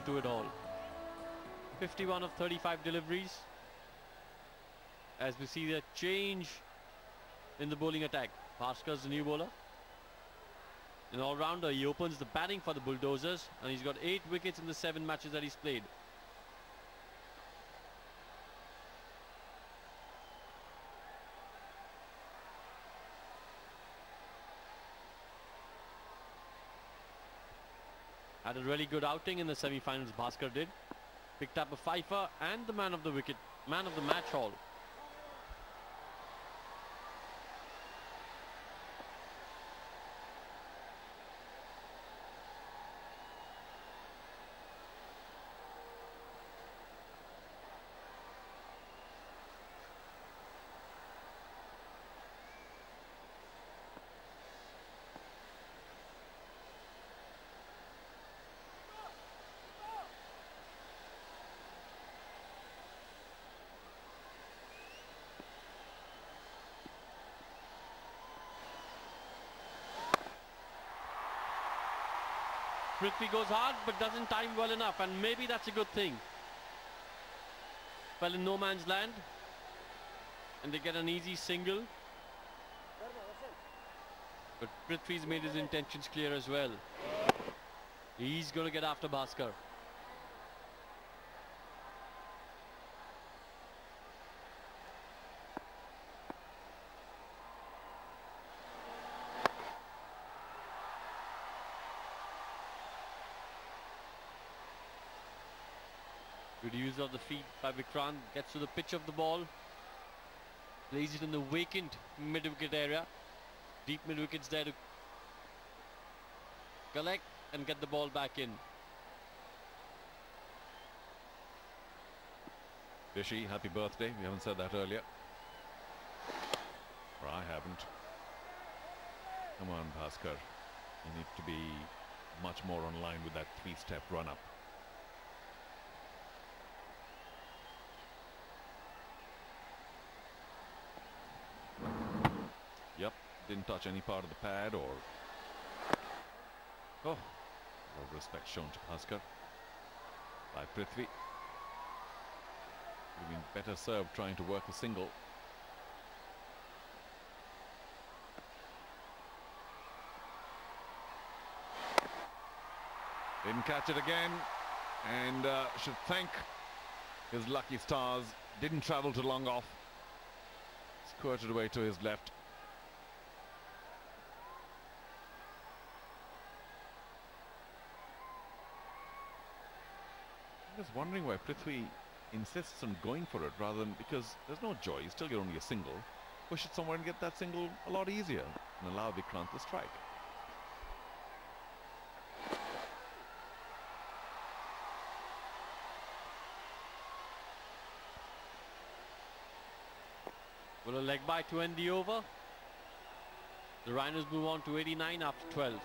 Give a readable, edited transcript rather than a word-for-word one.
to it all. 51 of 35 deliveries. As we see the change in the bowling attack. Bhaskar's the new bowler. An all-rounder, he opens the batting for the Bulldozers and he's got 8 wickets in the 7 matches that he's played. Had a really good outing in the semi-finals, Bhaskar did. Picked up a fifer and the man of the wicket, man of the match haul. Prithvi goes hard but doesn't time well enough, and maybe that's a good thing. Fell in no man's land and they get an easy single. But Prithvi's made his intentions clear as well. He's going to get after Bhaskar. Good use of the feet by Vikrant. Gets to the pitch of the ball. Plays it in the vacant mid-wicket area. Deep mid-wickets there to collect and get the ball back in. Rishi, happy birthday. We haven't said that earlier. Or I haven't. Come on, Bhaskar. You need to be much more on line with that 3-step run-up. Yep, didn't touch any part of the pad or... Oh, a lot of respect shown to Bhaskar by Prithvi. Would have been better served trying to work a single. Didn't catch it again, and should thank his lucky stars. Didn't travel to long off. Squirted away to his left. I'm just wondering why Prithvi insists on going for it rather than, because there's no joy, you still get only a single. Push it somewhere and get that single a lot easier and allow Vikrant to strike. Will a leg by to end the over. The Rhinos move on to 89 after 12.